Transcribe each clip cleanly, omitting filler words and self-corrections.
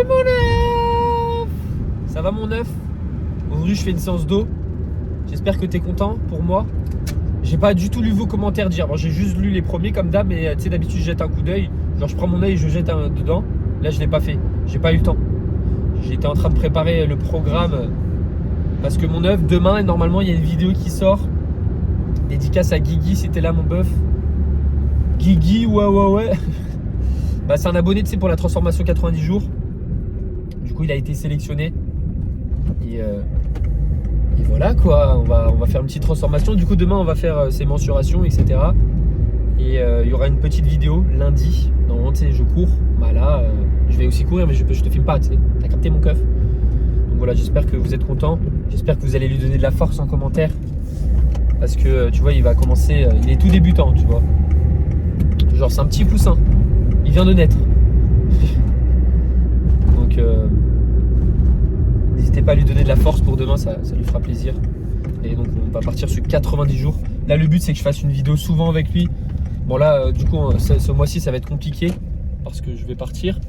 mon œuf. Ça va mon œuf? Aujourd'hui je fais une séance d'eau. J'espère que t'es content pour moi. J'ai pas du tout lu vos commentaires dire. Bon, j'ai juste lu les premiers comme d'hab, mais tu sais d'habitude je jette un coup d'œil. Genre je prends mon œil et je jette dedans. Là je l'ai pas fait. J'ai pas eu le temps. J'étais en train de préparer le programme. Parce que mon œuf, demain, normalement il y a une vidéo qui sort. Dédicace à Guigui, c'était là mon bœuf. Guigui, ouais. Bah, c'est un abonné tu sais, pour la transformation 90 jours. Du coup, il a été sélectionné. Et voilà quoi, on va faire une petite transformation. Du coup, demain, on va faire ses mensurations, etc. Et il y aura une petite vidéo lundi. Normalement, tu sais, je cours. Bah là, je vais aussi courir, mais je te filme pas, tu sais. T'as capté mon keuf. Donc voilà, j'espère que vous êtes contents. J'espère que vous allez lui donner de la force en commentaire. Parce que tu vois, il va commencer. Il est tout débutant, tu vois. Genre, c'est un petit poussin. Il vient de naître. Donc, n'hésitez pas à lui donner de la force pour demain, ça lui fera plaisir. Et donc, on va partir sur 90 jours. Là, le but, c'est que je fasse une vidéo souvent avec lui. Bon, là, du coup, ce mois-ci, ça va être compliqué parce que je vais partir.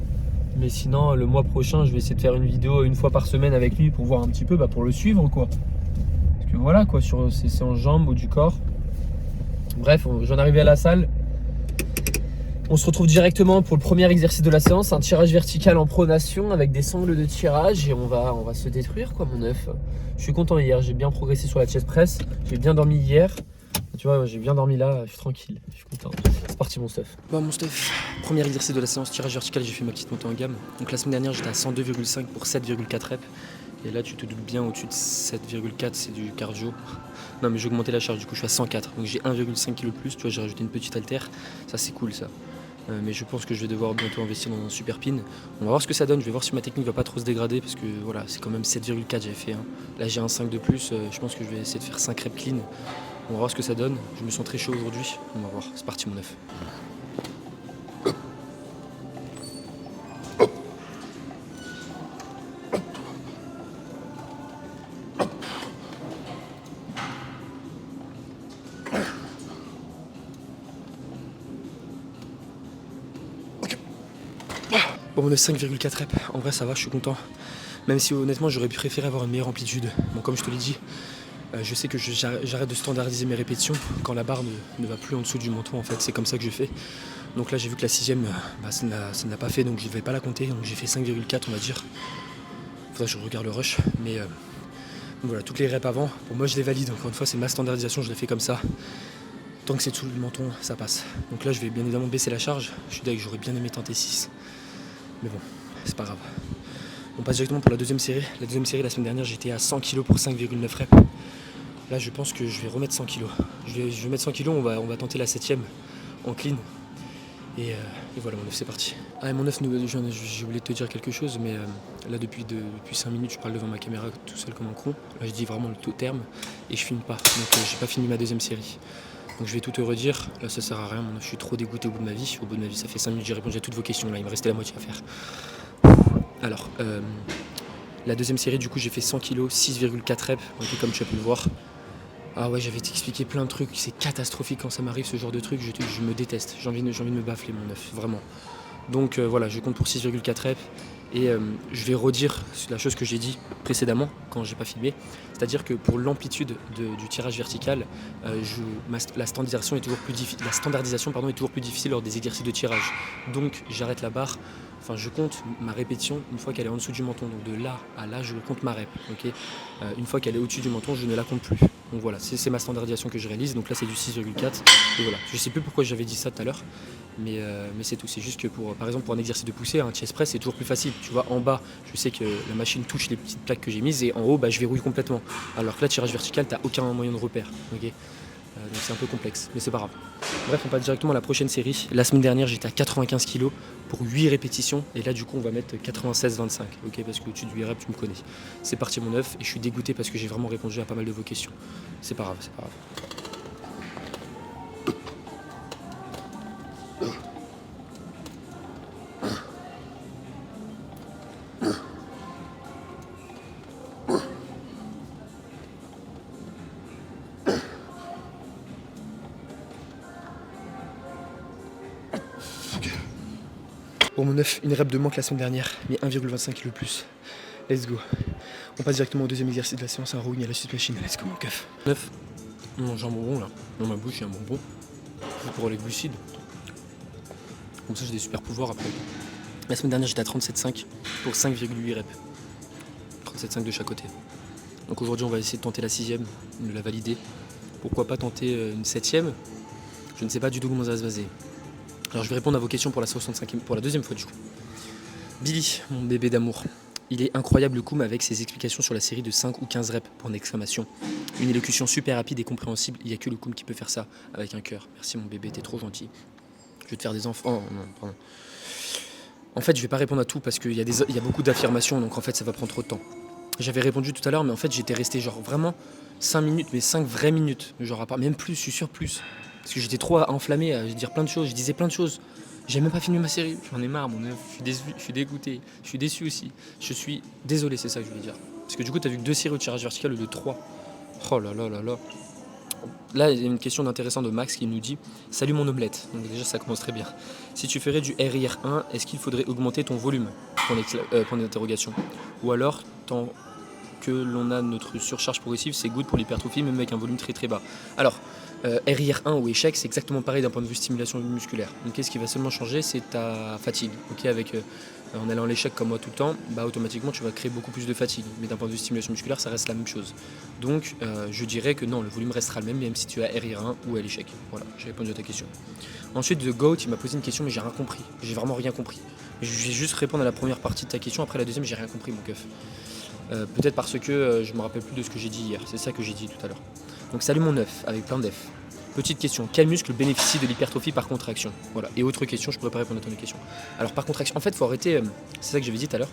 Mais sinon, le mois prochain, je vais essayer de faire une vidéo une fois par semaine avec lui pour voir un petit peu, bah, pour le suivre, quoi. Parce que voilà, quoi, sur ses séances jambes ou du corps. Bref, j'en arrivais à la salle. On se retrouve directement pour le premier exercice de la séance, un tirage vertical en pronation avec des sangles de tirage et on va se détruire quoi mon œuf. Je suis content hier, j'ai bien progressé sur la chest press, j'ai bien dormi hier. Tu vois, j'ai bien dormi là, je suis tranquille, je suis content. C'est parti mon stuff. Bon mon stuff, premier exercice de la séance, tirage vertical, j'ai fait ma petite montée en gamme. Donc la semaine dernière j'étais à 102,5 pour 7,4 reps. Et là tu te doutes bien au-dessus de 7,4 c'est du cardio. Non mais j'ai augmenté la charge, du coup je suis à 104. Donc j'ai 1,5 kg de plus, tu vois j'ai rajouté une petite haltère. Ça c'est cool ça. Mais je pense que je vais devoir bientôt investir dans un super pin. On va voir ce que ça donne, je vais voir si ma technique va pas trop se dégrader parce que voilà, c'est quand même 7,4 j'avais fait. Hein. Là j'ai un 5 de plus, je pense que je vais essayer de faire 5 reps clean. On va voir ce que ça donne, je me sens très chaud aujourd'hui, on va voir, c'est parti mon œuf. Bon on est 5,4 reps, en vrai ça va, je suis content. Même si honnêtement j'aurais préféré avoir une meilleure amplitude. Bon comme je te l'ai dit, je sais que j'arrête de standardiser mes répétitions quand la barre ne va plus en dessous du menton en fait, c'est comme ça que je fais. Donc là j'ai vu que la 6ème, ça ne l'a pas fait donc je ne vais pas la compter, donc j'ai fait 5,4 on va dire. Faudrait que je regarde le rush, mais voilà, toutes les reps avant, pour moi je les valide, encore une fois c'est ma standardisation, je l'ai fait comme ça. Tant que c'est sous le menton, ça passe. Donc là je vais bien évidemment baisser la charge, je suis d'accord, j'aurais bien aimé tenter 6. Mais bon, c'est pas grave. On passe directement pour la deuxième série. La deuxième série, la semaine dernière, j'étais à 100 kg pour 5,9 reps. Là, je pense que je vais remettre 100 kg. Je vais mettre 100 kg, on va tenter la 7ème en clean. Et voilà, mon œuf, c'est parti. Ah, mon œuf, j'ai oublié de te dire quelque chose, mais là, depuis 5 minutes, je parle devant ma caméra tout seul comme un con. Là, je dis vraiment le tout terme et je filme pas. Donc, j'ai pas fini ma deuxième série. Donc je vais tout te redire, là ça sert à rien, je suis trop dégoûté au bout de ma vie. Au bout de ma vie, ça fait 5 minutes que j'ai répondu à toutes vos questions, là il me restait la moitié à faire. Alors, la deuxième série du coup j'ai fait 100 kg, 6,4 reps, okay, comme tu as pu le voir. Ah ouais, j'avais expliqué plein de trucs, c'est catastrophique quand ça m'arrive ce genre de truc, je me déteste, j'ai envie de me bafler mon œuf, vraiment. Donc voilà, je compte pour 6,4 reps. Et je vais redire la chose que j'ai dit précédemment quand j'ai pas filmé, c'est-à-dire que pour l'amplitude du tirage vertical, la standardisation est toujours plus difficile lors des exercices de tirage. Donc j'arrête la barre, enfin je compte ma répétition une fois qu'elle est en dessous du menton. Donc de là à là, je compte ma rep. Okay, une fois qu'elle est au-dessus du menton, je ne la compte plus. Donc voilà, c'est ma standardisation que je réalise. Donc là c'est du 6,4. Et voilà, je sais plus pourquoi j'avais dit ça tout à l'heure. Mais c'est tout, c'est juste que par exemple pour un exercice de poussée, un chest press c'est toujours plus facile. Tu vois, en bas, je sais que la machine touche les petites plaques que j'ai mises et en haut, je verrouille complètement. Alors que là, tirage vertical, t'as aucun moyen de repère. Okay, donc c'est un peu complexe, mais c'est pas grave. Bref, on passe directement à la prochaine série. La semaine dernière, j'étais à 95 kg pour 8 répétitions et là, du coup, on va mettre 96-25. Ok, parce que au-dessus de 8 reps, tu me connais. C'est parti mon œuf et je suis dégoûté parce que j'ai vraiment répondu à pas mal de vos questions. C'est pas grave, c'est pas grave. Pour mon 9, une rep de manque la semaine dernière, mais 1,25 kg de plus. Let's go. On passe directement au deuxième exercice de la séance, un rowing à la suite machine. Let's go mon keuf. 9. On mange un bonbon là. Dans ma bouche il y a un bonbon. Pour les glucides. Comme ça j'ai des super pouvoirs après. La semaine dernière j'étais à 37,5 pour 5,8 reps. 37,5 de chaque côté. Donc aujourd'hui on va essayer de tenter la 6ème, de la valider. Pourquoi pas tenter une 7ème? Je ne sais pas du tout comment ça va se baser. Alors je vais répondre à vos questions pour la 65e, pour la deuxième fois du coup. Billy, mon bébé d'amour. Il est incroyable le coup avec ses explications sur la série de 5 ou 15 reps, pour une exclamation. Une élocution super rapide et compréhensible, il n'y a que le Koum qui peut faire ça, avec un cœur. Merci mon bébé, t'es trop gentil. Je vais te faire des enfants. Oh non, pardon. En fait, je vais pas répondre à tout parce qu'il y a beaucoup d'affirmations, donc en fait ça va prendre trop de temps. J'avais répondu tout à l'heure, mais en fait j'étais resté genre vraiment 5 minutes, mais 5 vraies minutes. Genre à part, même plus, je suis sûr plus. Parce que j'étais trop enflammé à dire plein de choses, je disais plein de choses. J'ai même pas fini ma série, j'en ai marre, mon œuf, je suis dégoûté, je suis déçu aussi. Je suis désolé, c'est ça que je voulais dire. Parce que du coup, t'as vu que 2 séries de tirage vertical au lieu de 3. Oh là là là là. Là, il y a une question d'intéressant de Max qui nous dit « Salut mon omelette ». Donc déjà, ça commence très bien. Si tu ferais du RIR1, est-ce qu'il faudrait augmenter ton volume ? Point d'interrogation. Ou alors, tant que l'on a notre surcharge progressive, c'est good pour l'hypertrophie, même avec un volume très très bas. Alors, RIR1 ou échec, c'est exactement pareil d'un point de vue stimulation musculaire. Donc, ce qui va seulement changer, c'est ta fatigue. Avec, en allant à l'échec comme moi tout le temps, automatiquement, tu vas créer beaucoup plus de fatigue. Mais d'un point de vue stimulation musculaire, ça reste la même chose. Donc, je dirais que non, le volume restera le même si tu as RIR1 ou à l'échec. Voilà, j'ai répondu à ta question. Ensuite, The Goat, il m'a posé une question, mais j'ai rien compris. J'ai vraiment rien compris. Je vais juste répondre à la première partie de ta question. Après la deuxième, j'ai rien compris, mon keuf. Peut-être parce que je me rappelle plus de ce que j'ai dit hier. C'est ça que j'ai dit tout à l'heure. Donc salut mon œuf, avec plein d'F. Petite question, quel muscle bénéficie de l'hypertrophie par contraction? Voilà. Et autre question, je pourrais pas répondre à ton question. Alors par contraction, en fait, faut arrêter. C'est ça que j'avais dit tout à l'heure.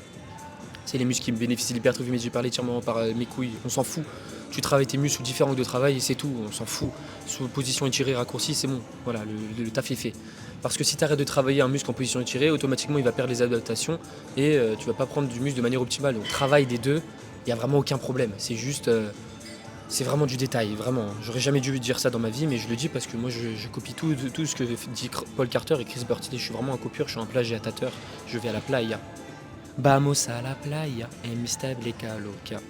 C'est les muscles qui bénéficient de l'hypertrophie, mais j'ai parlé entièrement par mes couilles. On s'en fout. Tu travailles tes muscles sous différents angles de travail et c'est tout. On s'en fout. Sous position étirée, raccourcie, c'est bon. Voilà, le taf est fait. Parce que si tu arrêtes de travailler un muscle en position étirée, automatiquement il va perdre les adaptations et tu vas pas prendre du muscle de manière optimale. Donc travail des deux, il n'y a vraiment aucun problème. C'est juste. C'est vraiment du détail, vraiment. J'aurais jamais dû dire ça dans ma vie, mais je le dis parce que moi je copie tout ce que dit Paul Carter et Chris Burtill. Je suis vraiment un copieur, je suis un plagiatateur. Je vais à la playa. Vamos a la playa, estable caloca.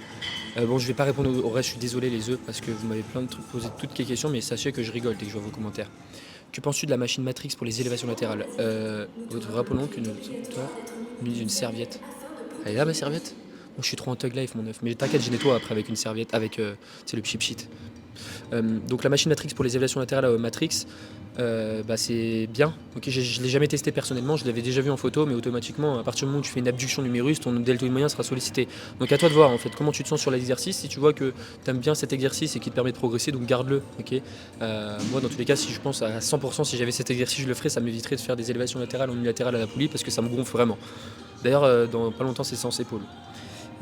Bon, je vais pas répondre au reste, je suis désolé les œufs, parce que vous m'avez posé toutes les questions, mais sachez que je rigole dès que je vois vos commentaires. Que penses-tu de la machine Matrix pour les élévations latérales? Rappelons qu'une mise une serviette. Elle est là ma serviette? Moi je suis trop en thug life mon œuf, mais t'inquiète, je nettoie après avec une serviette, avec le chip sheet. Donc la machine Matrix pour les élévations latérales Matrix, c'est bien. Okay, je ne l'ai jamais testé personnellement, je l'avais déjà vu en photo, mais automatiquement, à partir du moment où tu fais une abduction numérus, ton deltoïde moyen sera sollicité. Donc à toi de voir en fait comment tu te sens sur l'exercice. Si tu vois que tu aimes bien cet exercice et qu'il te permet de progresser, donc garde-le. Okay, moi dans tous les cas, si je pense à 100%, si j'avais cet exercice, je le ferais, ça m'éviterait de faire des élévations latérales en unilatérales à la poulie parce que ça me gonfle vraiment. D'ailleurs, dans pas longtemps, c'est séance épaule.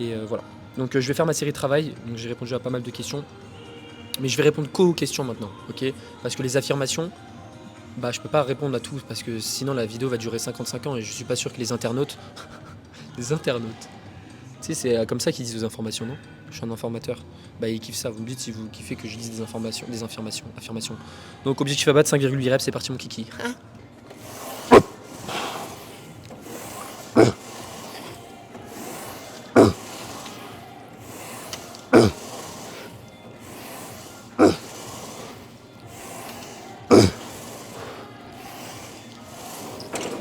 Et voilà. Donc je vais faire ma série de travail. Donc j'ai répondu à pas mal de questions. Mais je vais répondre qu'aux questions maintenant, ok? Parce que les affirmations, je peux pas répondre à tout parce que sinon la vidéo va durer 55 ans et je suis pas sûr que les internautes. Les internautes. Tu sais, c'est comme ça qu'ils disent aux informations, non? Je suis un informateur. Ils kiffent ça. Vous me dites si vous kiffez que je dise des affirmations. Donc objectif à battre 5,8 reps, c'est parti mon kiki.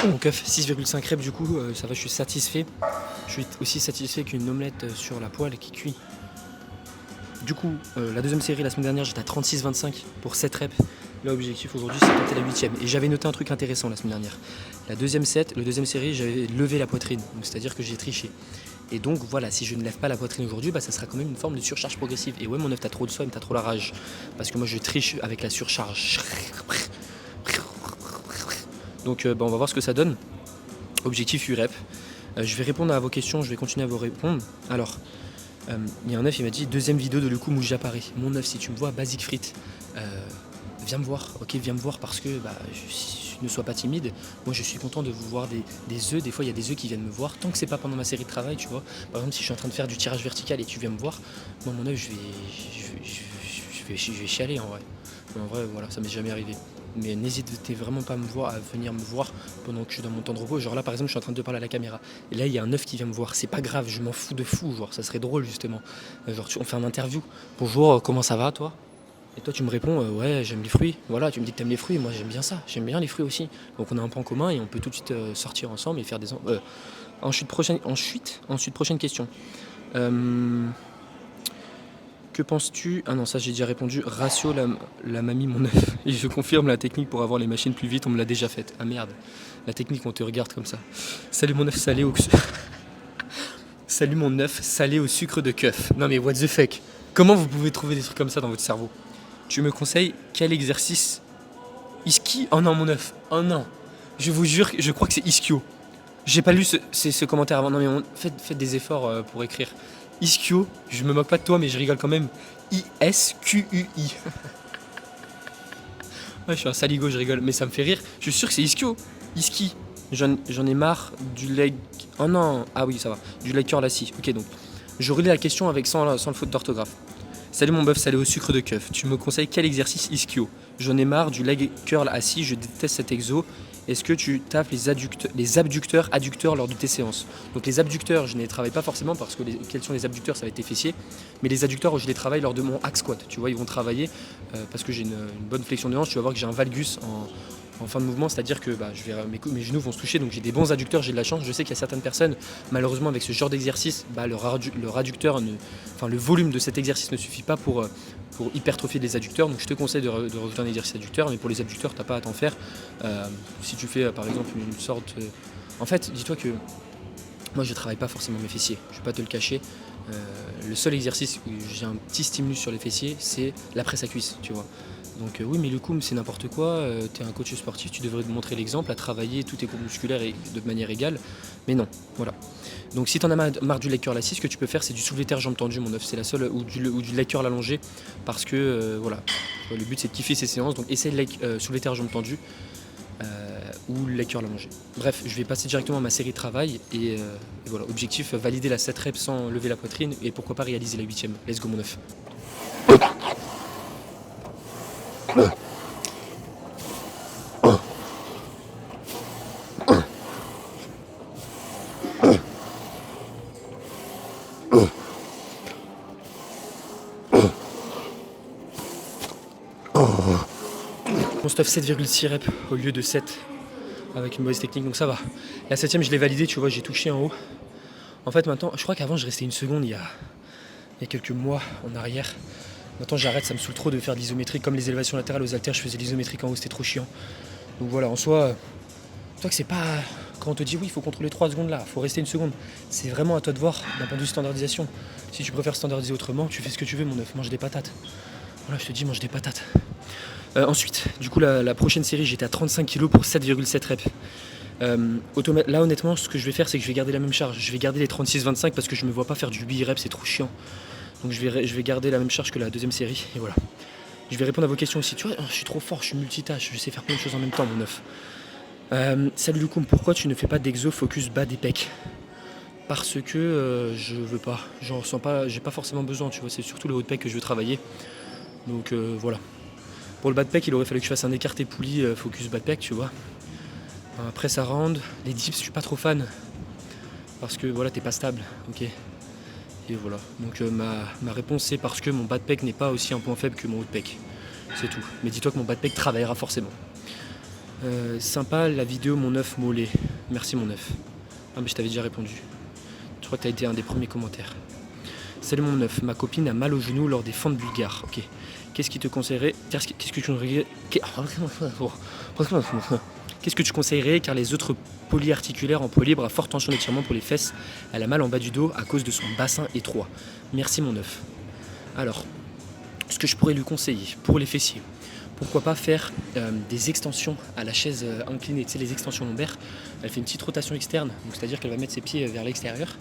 Mon keuf, 6,5 reps du coup, ça va, je suis satisfait. Je suis aussi satisfait qu'une omelette sur la poêle qui cuit. Du coup, la deuxième série, la semaine dernière, j'étais à 36,25 pour 7 reps. Là, objectif aujourd'hui, c'est tenter la 8ème. Et j'avais noté un truc intéressant la semaine dernière. Le deuxième série, j'avais levé la poitrine. Donc, c'est-à-dire que j'ai triché. Et donc, voilà, si je ne lève pas la poitrine aujourd'hui, ça sera quand même une forme de surcharge progressive. Et ouais, mon œuf, t'as trop de somme, t'as trop la rage. Parce que moi, je triche avec la surcharge. Donc on va voir ce que ça donne. Objectif 8 reps. Je vais répondre à vos questions, je vais continuer à vous répondre. Alors, il y a un œuf, il m'a dit deuxième vidéo de le coup où j'apparais. Mon œuf, si tu me vois, Basic Frites, viens me voir, ok, viens me voir parce que ne sois pas timide. Moi, je suis content de vous voir des œufs. Des fois, il y a des œufs qui viennent me voir. Tant que c'est pas pendant ma série de travail, tu vois. Par exemple, si je suis en train de faire du tirage vertical et tu viens me voir, moi, mon œuf, je vais chialer en vrai. Mais en vrai, voilà, ça m'est jamais arrivé. mais n'hésitez vraiment pas à venir me voir pendant que je suis dans mon temps de repos. Genre là, par exemple, je suis en train de te parler à la caméra. Et là, il y a un œuf qui vient me voir. C'est pas grave, je m'en fous de fou. Genre, ça serait drôle, justement. Genre, on fait un interview. Bonjour, comment ça va, toi? Et toi, tu me réponds, ouais, j'aime les fruits. Voilà, tu me dis que t'aimes les fruits. Moi, j'aime bien ça. J'aime bien les fruits aussi. Donc, on a un point commun et on peut tout de suite sortir ensemble et faire des. Ensuite, prochaine question. Que penses-tu? Ah non, ça j'ai déjà répondu. Ratio, la mamie, mon œuf. Et je confirme la technique pour avoir les machines plus vite, on me l'a déjà faite. Ah merde, la technique, on te regarde comme ça. Salut mon œuf salé au. Salut mon œuf salé au sucre de keuf. Non mais what the fuck? Comment vous pouvez trouver des trucs comme ça dans votre cerveau? Tu me conseilles quel exercice? Iski? Oh non mon œuf. Oh non. Je vous jure, je crois que c'est ischio. J'ai pas lu ce commentaire avant. Non mais faites des efforts pour écrire. Ischio, je me moque pas de toi mais je rigole quand même. ISQUI. Ouais, je suis un saligo, je rigole, mais ça me fait rire. Je suis sûr que c'est ischio. Iski. J'en ai marre du leg. Oh non. Ah oui, ça va. Du leg curl assis. Ok, donc je relis la question sans le faute d'orthographe. Salut mon bœuf salé au sucre de keuf. Tu me conseilles quel exercice ischio? J'en ai marre du leg curl assis, je déteste cet exo. Est-ce que tu tapes les abducteurs, adducteurs lors de tes séances? Donc les abducteurs, je ne les travaille pas forcément parce que quels sont les abducteurs, ça va être tes fessiers. Mais les adducteurs, je les travaille lors de mon hack squat. Tu vois, ils vont travailler parce que j'ai une bonne flexion de hanche. Tu vas voir que j'ai un valgus en fin de mouvement, c'est-à-dire que mes genoux vont se toucher, donc j'ai des bons adducteurs, j'ai de la chance. Je sais qu'il y a certaines personnes, malheureusement, avec ce genre d'exercice, leur adducteur, le volume de cet exercice ne suffit pas pour hypertrophier les adducteurs. Donc je te conseille de rajouter un exercice adducteur, mais pour les adducteurs, t'as pas à t'en faire. Si tu fais par exemple une sorte. En fait, dis-toi que moi je travaille pas forcément mes fessiers, je vais pas te le cacher. Le seul exercice où j'ai un petit stimulus sur les fessiers, c'est la presse à cuisse, tu vois. Donc oui, mais le coup c'est n'importe quoi, tu es un coach sportif, tu devrais te montrer l'exemple, à travailler tous tes groupes musculaires de manière égale, mais non, voilà. Donc si tu en as marre du leg curl assis, ce que tu peux faire c'est du soulevé terre jambes tendues, mon œuf, c'est la seule, ou du leg curl allongé, parce que voilà, le but c'est de kiffer ces séances, donc essaye le soulevé terre jambes tendues, ou le leg curl allongé. Bref, je vais passer directement à ma série de travail, et voilà, objectif, valider la 7 reps sans lever la poitrine, et pourquoi pas réaliser la 8ème, let's go mon œuf. Mon stuff 7,6 reps au lieu de 7 avec une mauvaise technique, donc ça va. La 7ème je l'ai validée, tu vois, j'ai touché en haut. En fait maintenant, je crois qu'avant je restais une seconde il y a quelques mois en arrière. Maintenant j'arrête, ça me saoule trop de faire de l'isométrique, comme les élévations latérales aux haltères, je faisais de l'isométrique en haut, c'était trop chiant. Donc voilà, en soi, toi que c'est pas... Quand on te dit oui, il faut contrôler 3 secondes là, il faut rester une seconde, c'est vraiment à toi de voir d'un point de vue standardisation. Si tu préfères standardiser autrement, tu fais ce que tu veux mon œuf, mange des patates. Voilà, je te dis, mange des patates. Ensuite, du coup, la prochaine série, j'étais à 35 kg pour 7,7 reps. Là, honnêtement, ce que je vais faire, c'est que je vais garder la même charge. Je vais garder les 36-25 parce que je me vois pas faire du 8 reps, c'est trop chiant. Donc je vais garder la même charge que la deuxième série, et voilà. Je vais répondre à vos questions aussi. Tu vois, je suis trop fort, je suis multitâche, je sais faire plein de choses en même temps, mon œuf. Salut Lukoum, pourquoi tu ne fais pas d'exo focus bas des pecs? Parce que je veux pas, j'en ressens pas, j'ai pas forcément besoin, tu vois, c'est surtout le haut de pec que je veux travailler. Donc voilà. Pour le bas de pec, il aurait fallu que je fasse un écarté poulie focus bas de pec, tu vois. Après ça round, les dips, je suis pas trop fan. Parce que voilà, t'es pas stable, ok. Et voilà. Donc ma réponse c'est parce que mon bas de pec n'est pas aussi un point faible que mon haut de pec. C'est tout. Mais dis-toi que mon bas de pec travaillera forcément. Sympa la vidéo mon œuf mollet. Merci mon œuf. Ah mais je t'avais déjà répondu. Je crois que t'as été un des premiers commentaires. Salut mon œuf, ma copine a mal au genou lors des fentes bulgares. Ok. Qu'est-ce qui te conseillerait? Qu'est-ce que tu conseillerais car les autres polyarticulaires en poids libre à forte tension d'étirement pour les fesses, elle a mal en bas du dos à cause de son bassin étroit. Merci mon œuf. Alors, ce que je pourrais lui conseiller pour les fessiers, pourquoi pas faire des extensions à la chaise inclinée, tu sais les extensions lombaires. Elle fait une petite rotation externe, donc c'est-à-dire qu'elle va mettre ses pieds vers l'extérieur.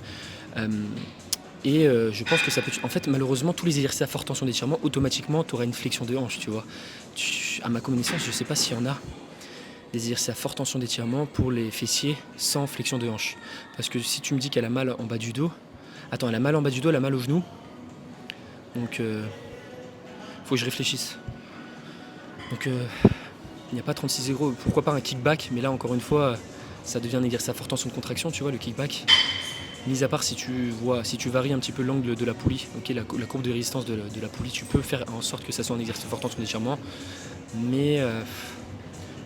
Et je pense que ça peut... En fait, malheureusement, tous les exercices à forte tension d'étirement, automatiquement, tu auras une flexion de hanche, tu vois. À ma connaissance, je ne sais pas s'il y en a des exercices à forte tension d'étirement pour les fessiers sans flexion de hanche. Parce que si tu me dis qu'elle a mal en bas du dos... Attends, elle a mal en bas du dos, elle a mal au genou. Donc, faut que je réfléchisse. Donc, Il n'y a pas 36-0. Pourquoi pas un kickback, mais là encore une fois, ça devient un exercice à forte tension de contraction, tu vois, le kickback. Mis à part si tu varies un petit peu l'angle de la poulie, okay, la courbe de résistance de la poulie, tu peux faire en sorte que ça soit un exercice à forte tension d'étirement. Mais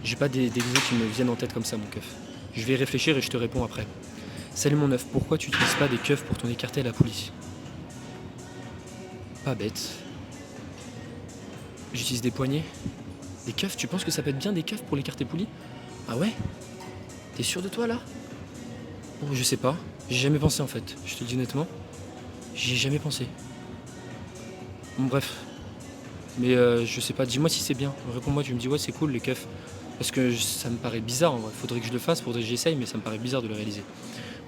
j'ai pas des exos qui me viennent en tête comme ça, mon keuf. Je vais y réfléchir et je te réponds après. Salut mon œuf, pourquoi tu n'utilises pas des keufs pour ton écarté à la poulie? Pas bête. J'utilise des poignets. Des keufs, tu penses que ça peut être bien des keufs pour l'écarté poulie? Ah ouais? T'es sûr de toi là? Oh, je sais pas. J'ai jamais pensé en fait. Je te le dis honnêtement. J'y ai jamais pensé. Bon bref. Mais je sais pas, dis-moi si c'est bien. Réponds-moi, tu me dis ouais c'est cool les keufs. Parce que ça me paraît bizarre en vrai. Faudrait que je le fasse, faudrait que j'essaye, mais ça me paraît bizarre de le réaliser.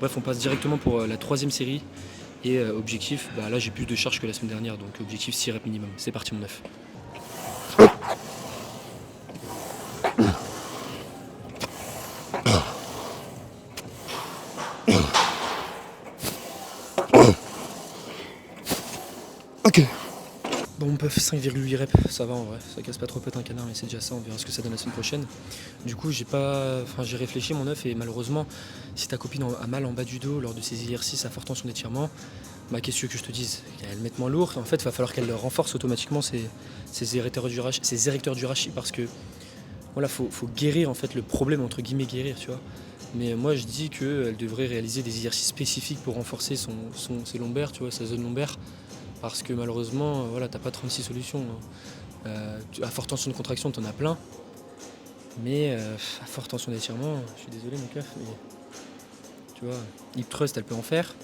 Bref, on passe directement pour la 3e série. Et objectif, bah là j'ai plus de charge que la semaine dernière, donc objectif 6 reps minimum. C'est parti mon œuf. Ok. Bon, on peut faire 5,8 reps, ça va en vrai, ça casse pas trop peut-être un canard, mais c'est déjà ça, on verra ce que ça donne la semaine prochaine. Du coup, j'ai réfléchi mon œuf et malheureusement, si ta copine a mal en bas du dos lors de ses exercices à forte tension d'étirement, bah qu'est-ce que je te dise? Elle met moins lourd, en fait, il va falloir qu'elle renforce automatiquement ses érecteurs du rachis parce que voilà, faut guérir en fait le problème, entre guillemets guérir, tu vois. Mais moi je dis qu'elle devrait réaliser des exercices spécifiques pour renforcer ses lombaires, tu vois, sa zone lombaire. Parce que malheureusement, voilà, t'as pas 36 solutions. À forte tension de contraction, t'en as plein. Mais à forte tension d'étirement, je suis désolé mon keuf, mais tu vois, hip thrust elle peut en faire.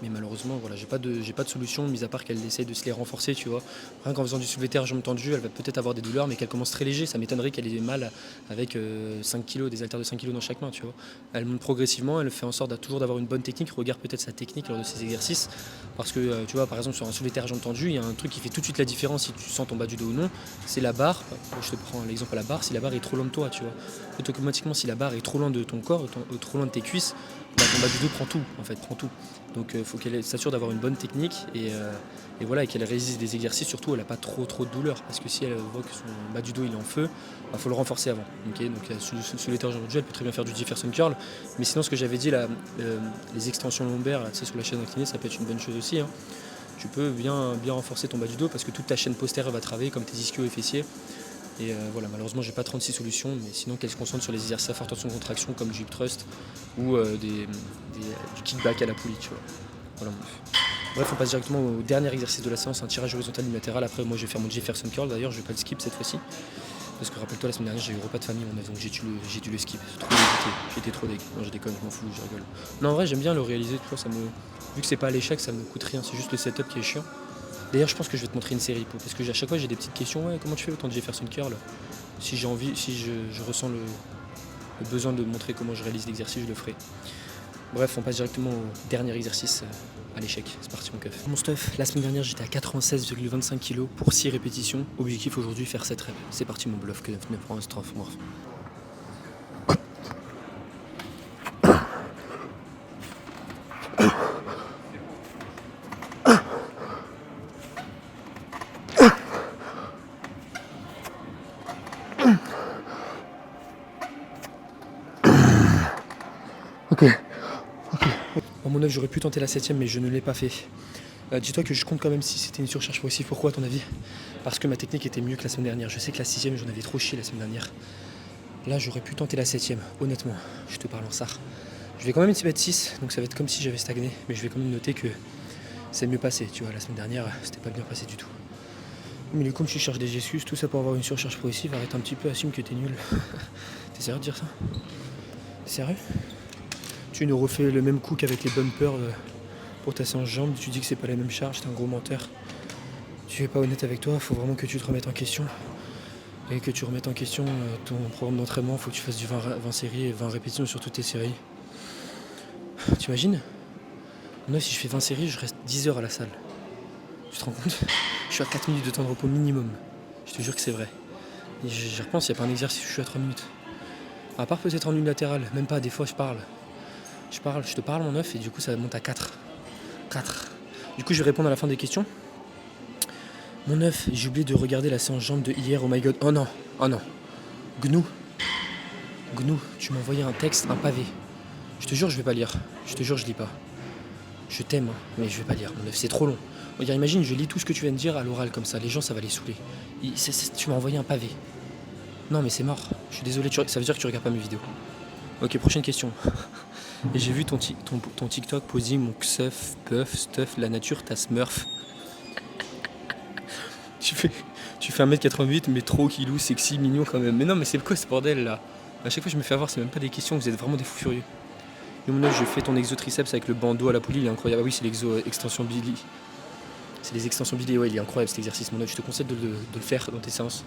Mais malheureusement, voilà, j'ai pas de solution, mis à part qu'elle essaie de se les renforcer, tu vois. Rien qu'en faisant du soulevé terre jambes tendues, elle va peut-être avoir des douleurs, mais qu'elle commence très léger. Ça m'étonnerait qu'elle ait mal avec 5 kg, des haltères de 5 kg dans chaque main, tu vois. Elle monte progressivement, elle fait en sorte toujours d'avoir une bonne technique. Regarde peut-être sa technique lors de ses exercices. Parce que, tu vois, par exemple, sur un soulevé terre jambes tendues, il y a un truc qui fait tout de suite la différence si tu sens ton bas du dos ou non. C'est la barre. Je te prends l'exemple à la barre. Si la barre est trop loin de toi, tu vois. Automatiquement, si la barre est trop loin de ton corps, trop loin de tes cuisses, bah, ton bas du dos prend tout. Donc il faut qu'elle s'assure d'avoir une bonne technique et voilà, et qu'elle résiste des exercices, surtout elle n'a pas trop de douleur. Parce que si elle voit que son bas du dos il est en feu, il faut le renforcer avant. Okay, donc sous l'étage aujourd'hui, elle peut très bien faire du Jefferson curl. Mais sinon ce que j'avais dit là, les extensions lombaires là, sur la chaîne inclinée, ça peut être une bonne chose aussi. Hein. Tu peux bien renforcer ton bas du dos parce que toute ta chaîne postérieure va travailler comme tes ischios et fessiers. Et voilà, malheureusement, j'ai pas 36 solutions, mais sinon qu'elle se concentre sur les exercices à forte tension de contraction comme du hip thrust ou du kickback à la poulie, tu vois. Voilà. Bref, on passe directement au dernier exercice de la séance, un tirage horizontal unilatéral. Après, moi, je vais faire mon Jefferson curl. D'ailleurs, je vais pas le skip cette fois-ci. Parce que rappelle-toi, la semaine dernière, j'ai eu repas de famille, donc j'ai dû le skip. Trop dégoûté. J'étais trop dégoûté. Non, je déconne, je m'en fous, je rigole. Non, en vrai, j'aime bien le réaliser, tu vois, vu que c'est pas à l'échec, ça me coûte rien. C'est juste le setup qui est chiant. D'ailleurs, je pense que je vais te montrer une série, parce que à chaque fois j'ai des petites questions. Ouais, comment tu fais autant de Jefferson curl? Si j'ai envie, si je ressens le besoin de montrer comment je réalise l'exercice, je le ferai. Bref, on passe directement au dernier exercice à l'échec. C'est parti mon keuf. Mon stuff, la semaine dernière j'étais à 96,25 kg pour 6 répétitions. Objectif aujourd'hui faire 7 reps. C'est parti mon bluff que 9 prend un strophe. Ok. Bon, mon œuf, j'aurais pu tenter la 7ème, mais je ne l'ai pas fait. Dis-toi que je compte quand même si c'était une surcharge progressive. Pourquoi à ton avis? Parce que ma technique était mieux que la semaine dernière. Je sais que la 6ème, j'en avais trop chié la semaine dernière. Là, j'aurais pu tenter la 7ème, honnêtement. Je te parle en sar. Je vais quand même essayer mettre 6, donc ça va être comme si j'avais stagné. Mais je vais quand même noter que c'est mieux passé. Tu vois, la semaine dernière, c'était pas bien passé du tout. Mais comme tu cherches des excuses, tout ça pour avoir une surcharge progressive, arrête un petit peu, assume que t'es nul. T'es sérieux de dire ça? Sérieux? Tu nous refais le même coup qu'avec les bumpers pour ta séance jambes, tu dis que c'est pas la même charge, t'es un gros menteur. Tu es pas honnête avec toi, faut vraiment que tu te remettes en question. Et que tu remettes en question ton programme d'entraînement, faut que tu fasses du 20 séries et 20 répétitions sur toutes tes séries. T'imagines? Moi si je fais 20 séries, je reste 10 heures à la salle. Tu te rends compte? Je suis à 4 minutes de temps de repos minimum. Je te jure que c'est vrai. Et j'y repense, il n'y a pas un exercice où je suis à 3 minutes. À part peut-être en unilatéral, même pas, des fois je parle. Je te parle mon œuf et du coup ça monte à 4. 4. Du coup je vais répondre à la fin des questions. Mon œuf, j'ai oublié de regarder la séance jambes de hier, oh my god. Oh non. Gnou, Gnou, tu m'as envoyé un texte, un pavé. Je te jure, je vais pas lire. Je te jure, je lis pas. Je t'aime, hein, mais je vais pas lire. Mon œuf, c'est trop long. Regarde, imagine, je lis tout ce que tu viens de dire à l'oral comme ça. Les gens, ça va les saouler. Tu m'as envoyé un pavé. Non, mais c'est mort. Je suis désolé, ça veut dire que tu regardes pas mes vidéos. Ok, prochaine question. Et j'ai vu ton TikTok poser mon xuf, puff, stuff, la nature, ta smurf. Tu fais 1m88, mais trop kilou, sexy, mignon quand même. Mais non, mais c'est quoi ce bordel là? À chaque fois, je me fais avoir, c'est même pas des questions, vous êtes vraiment des fous furieux. Et mon œuf, je fais ton exo triceps avec le bandeau à la poulie, il est incroyable. Ah oui, c'est l'exo extension Billy. C'est les extensions Billy, ouais, il est incroyable cet exercice, mon œuf. Je te conseille de le faire dans tes séances.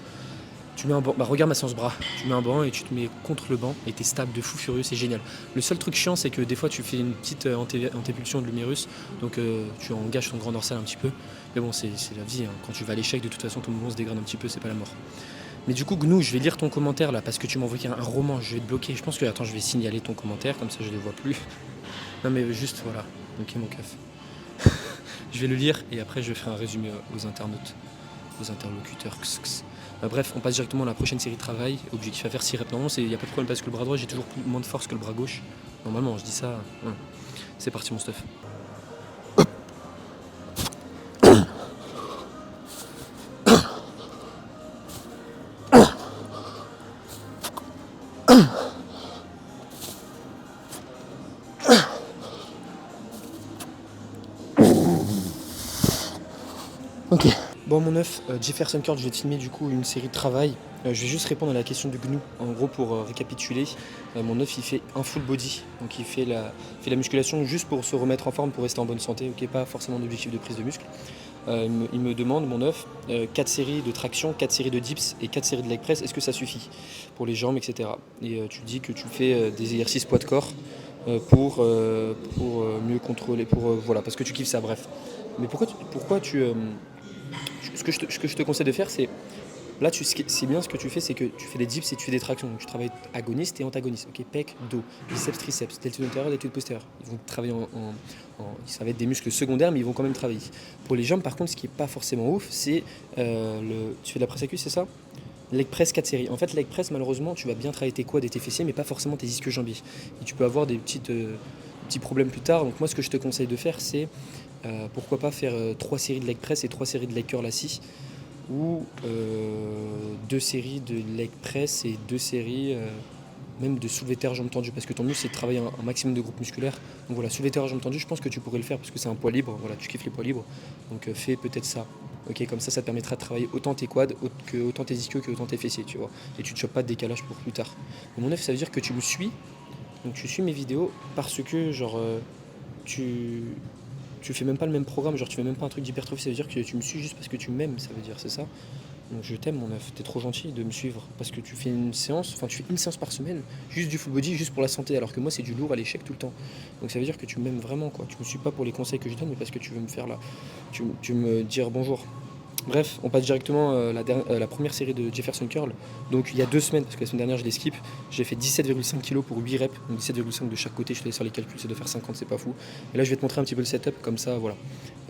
Tu mets un banc, bah regarde ma séance bras. Tu mets un banc et tu te mets contre le banc et t'es stable de fou furieux, c'est génial. Le seul truc chiant, c'est que des fois tu fais une petite antépulsion de l'humérus, donc tu engages ton grand dorsal un petit peu. Mais bon, c'est la vie, hein. Quand tu vas à l'échec, de toute façon, ton mouvement se dégrade un petit peu, c'est pas la mort. Mais du coup, Gnou, je vais lire ton commentaire là parce que tu m'as envoyé un roman, je vais te bloquer. Je pense que, attends, je vais signaler ton commentaire, comme ça je les vois plus. Non, mais juste voilà, ok, mon keuf. Je vais le lire et après je ferai un résumé aux internautes, aux interlocuteurs. Bref, on passe directement à la prochaine série de travail. Objectif à faire 6 reps. Normalement, il n'y a pas de problème parce que le bras droit, j'ai toujours moins de force que le bras gauche. Normalement, je dis ça. Ouais. C'est parti, mon stuff. Ok. Bon, mon œuf, Jefferson Curl, je vais te filmer du coup une série de travail. Je vais juste répondre à la question du Gnou. En gros, pour récapituler, mon œuf il fait un full body. Donc il fait la musculation juste pour se remettre en forme, pour rester en bonne santé. Ok, pas forcément d'objectif de prise de muscle. Il me demande, mon œuf, 4 séries de traction, 4 séries de dips et 4 séries de leg press. Est-ce que ça suffit pour les jambes, etc. Et tu dis que tu fais des exercices poids de corps pour mieux contrôler, voilà, parce que tu kiffes ça, bref. Mais ce que je te conseille de faire, c'est là, c'est bien ce que tu fais, c'est que tu fais des dips et tu fais des tractions. Donc tu travailles agoniste et antagoniste. Ok, pec, dos, biceps, triceps, deltoïde antérieur, deltoïde postérieur. Ils vont travailler ça va être des muscles secondaires, mais ils vont quand même travailler. Pour les jambes, par contre, ce qui est pas forcément ouf, c'est tu fais de la presse à cuisse, c'est ça? Leg press 4 séries. En fait, leg press, malheureusement, tu vas bien travailler tes quads et tes fessiers, mais pas forcément tes ischio-jambiers. Et tu peux avoir des petits problèmes plus tard. Donc moi, ce que je te conseille de faire, c'est pourquoi pas faire 3 séries de leg press et 3 séries de leg curl assis, ou 2 séries de leg press et 2 séries même de soulevé terre jambes tendues, parce que ton mieux c'est de travailler un maximum de groupes musculaires. Donc voilà, soulevé terre jambes tendues, je pense que tu pourrais le faire parce que c'est un poids libre, voilà, tu kiffes les poids libres, donc fais peut-être ça. Ok, comme ça te permettra de travailler autant tes quads, autant tes ischios que autant tes fessiers, tu vois, et tu te chopes pas de décalage pour plus tard. Mais mon œuf, ça veut dire que tu me suis, donc tu suis mes vidéos parce que genre tu fais même pas le même programme, genre tu fais même pas un truc d'hypertrophie, ça veut dire que tu me suis juste parce que tu m'aimes, ça veut dire, c'est ça. Donc je t'aime, mon œuf, t'es trop gentil de me suivre parce que tu fais une séance par semaine, juste du full body, juste pour la santé, alors que moi c'est du lourd à l'échec tout le temps. Donc ça veut dire que tu m'aimes vraiment, quoi. Tu me suis pas pour les conseils que je donne, mais parce que tu veux me faire là, tu me dire bonjour. Bref, on passe directement à la première série de Jefferson Curl. Donc il y a 2 semaines, parce que la semaine dernière je les skip, j'ai fait 17,5 kg pour 8 reps, donc 17,5 de chaque côté, je te laisse faire les calculs, c'est de faire 50, c'est pas fou. Et là je vais te montrer un petit peu le setup, comme ça voilà.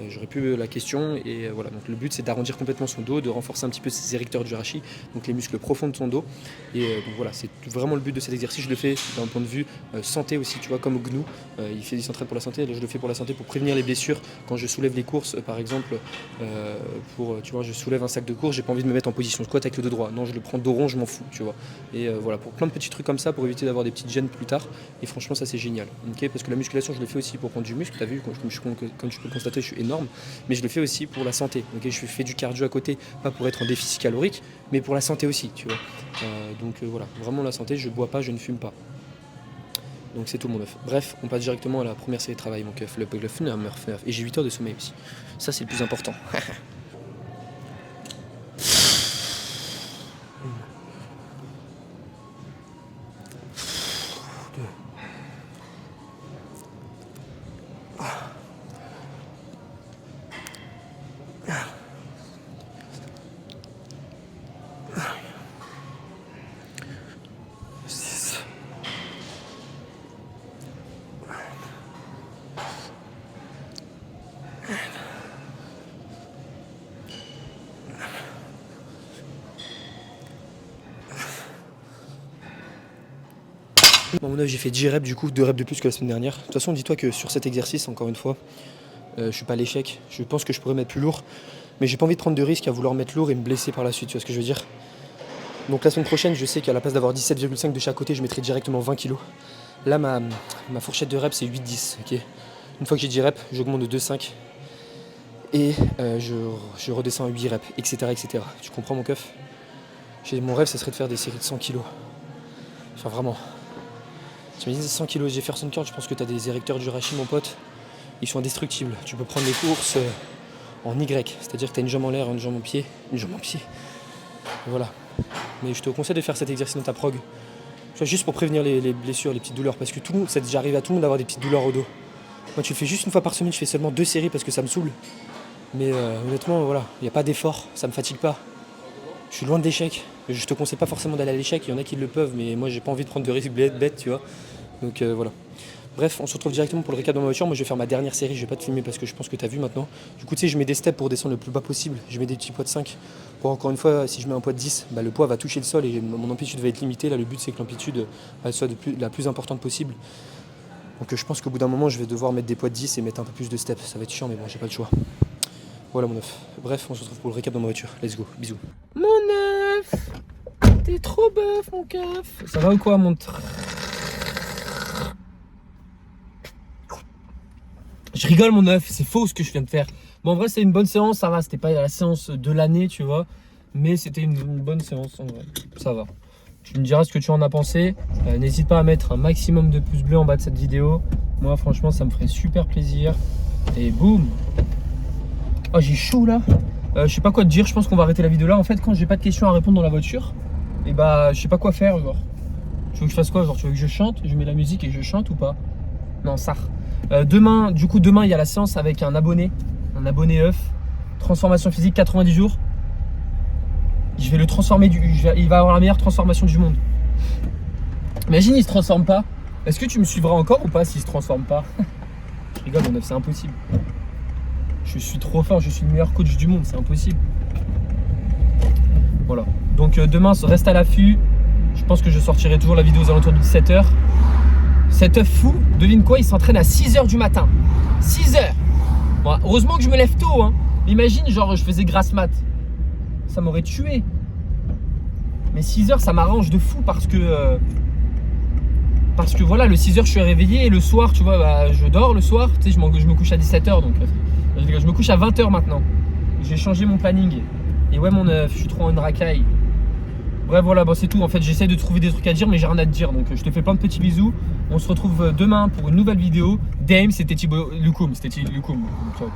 J'aurais pu la question, et voilà. Donc le but c'est d'arrondir complètement son dos, de renforcer un petit peu ses érecteurs du rachis, donc les muscles profonds de son dos. Et donc voilà, c'est vraiment le but de cet exercice. Je le fais d'un point de vue santé aussi, tu vois, comme Gnou, il s'entraîne pour la santé, là je le fais pour la santé, pour prévenir les blessures. Quand je soulève les courses, par exemple, tu vois, je soulève un sac de course, j'ai pas envie de me mettre en position squat avec le dos droit. Non, je le prends dos rond, je m'en fous, tu vois. Et voilà, pour plein de petits trucs comme ça, pour éviter d'avoir des petites gênes plus tard. Et franchement, ça c'est génial. Okay, parce que la musculation, je le fais aussi pour prendre du muscle. T'as vu, comme tu peux le constater, je suis énorme. Mais je le fais aussi pour la santé. Okay, je fais du cardio à côté, pas pour être en déficit calorique, mais pour la santé aussi, tu vois. Donc voilà, vraiment la santé, je bois pas, je ne fume pas. Donc c'est tout mon œuf. Bref, on passe directement à la première série de travail, mon keuf, le et j'ai 8 heures de sommeil aussi. Ça c'est le plus important. Bon, mon œuf, j'ai fait 10 reps du coup, 2 reps de plus que la semaine dernière. De toute façon, dis-toi que sur cet exercice, encore une fois, je suis pas à l'échec. Je pense que je pourrais mettre plus lourd, mais j'ai pas envie de prendre de risques à vouloir mettre lourd et me blesser par la suite, tu vois ce que je veux dire. Donc la semaine prochaine, je sais qu'à la place d'avoir 17,5 de chaque côté, je mettrai directement 20 kg. Là, ma fourchette de reps, c'est 8-10, ok. Une fois que j'ai 10 reps, j'augmente de 2-5 et je redescends à 8 reps, etc., etc. Tu comprends mon keuf? Mon rêve, ça serait de faire des séries de 100 kg. Enfin, vraiment. Tu me dis 100 kg Jefferson Curl, je pense que tu as des érecteurs du rachis, mon pote. Ils sont indestructibles. Tu peux prendre les courses en Y, c'est-à-dire que tu as une jambe en l'air, une jambe en pied, une jambe en pied. Voilà. Mais je te conseille de faire cet exercice dans ta prog. Tu vois, juste pour prévenir les blessures, les petites douleurs. Parce que tout le monde, ça déjà arrive à tout le monde d'avoir des petites douleurs au dos. Moi, tu le fais juste une fois par semaine, je fais seulement 2 séries parce que ça me saoule. Mais honnêtement, voilà, il n'y a pas d'effort, ça me fatigue pas. Je suis loin de l'échec. Je te conseille pas forcément d'aller à l'échec, il y en a qui le peuvent, mais moi j'ai pas envie de prendre de risques bêtes, tu vois. Donc voilà. Bref, on se retrouve directement pour le récap dans ma voiture. Moi je vais faire ma dernière série, je vais pas te filmer parce que je pense que tu as vu maintenant. Du coup tu sais, je mets des steps pour descendre le plus bas possible. Je mets des petits poids de 5. Pour encore une fois, si je mets un poids de 10, le poids va toucher le sol et mon amplitude va être limitée. Là le but c'est que l'amplitude soit la plus importante possible. Donc je pense qu'au bout d'un moment je vais devoir mettre des poids de 10 et mettre un peu plus de steps. Ça va être chiant mais bon, j'ai pas le choix. Voilà mon œuf. Bref, on se retrouve pour le récap dans ma voiture. Let's go, bisous. Mon œuf, t'es trop bœuf mon keuf. Ça va ou quoi mon Je rigole mon œuf, c'est faux ce que je viens de faire. Bon en vrai c'était une bonne séance, ça va, c'était pas la séance de l'année tu vois. Mais c'était une bonne séance en vrai, ça va. Tu me diras ce que tu en as pensé. N'hésite pas à mettre un maximum de pouces bleus en bas de cette vidéo. Moi franchement ça me ferait super plaisir. Et boum. Oh j'ai chaud là. Je sais pas quoi te dire, je pense qu'on va arrêter la vidéo là. En fait quand j'ai pas de questions à répondre dans la voiture, et je sais pas quoi faire genre. Tu veux que je fasse quoi genre? Tu veux que je chante? Je mets la musique et je chante ou pas? Non ça. Demain il y a la séance avec un abonné œuf. Transformation physique 90 jours. Je vais le transformer, il va avoir la meilleure transformation du monde. Imagine il se transforme pas. Est-ce que tu me suivras encore ou pas s'il se transforme pas? Je rigole mon œuf, c'est impossible. Je suis trop fort, je suis le meilleur coach du monde, c'est impossible. Voilà. Donc demain, reste à l'affût. Je pense que je sortirai toujours la vidéo aux alentours de 17h. Cet œuf fou, devine quoi, il s'entraîne à 6h du matin. 6h. Bon, heureusement que je me lève tôt. Hein. Imagine, genre, je faisais grasse mat. Ça m'aurait tué. Mais 6h, ça m'arrange de fou parce que voilà, le 6h, je suis réveillé et le soir, tu vois, je dors le soir. Tu sais, je me couche à 17h donc. Je me couche à 20h maintenant. J'ai changé mon planning. Et ouais, mon œuf, je suis trop en racaille. Bref, voilà, c'est tout. En fait, j'essaie de trouver des trucs à dire, mais j'ai rien à te dire. Donc, je te fais plein de petits bisous. On se retrouve demain pour une nouvelle vidéo. Dame, c'était Thibaut Lukoum. Ciao.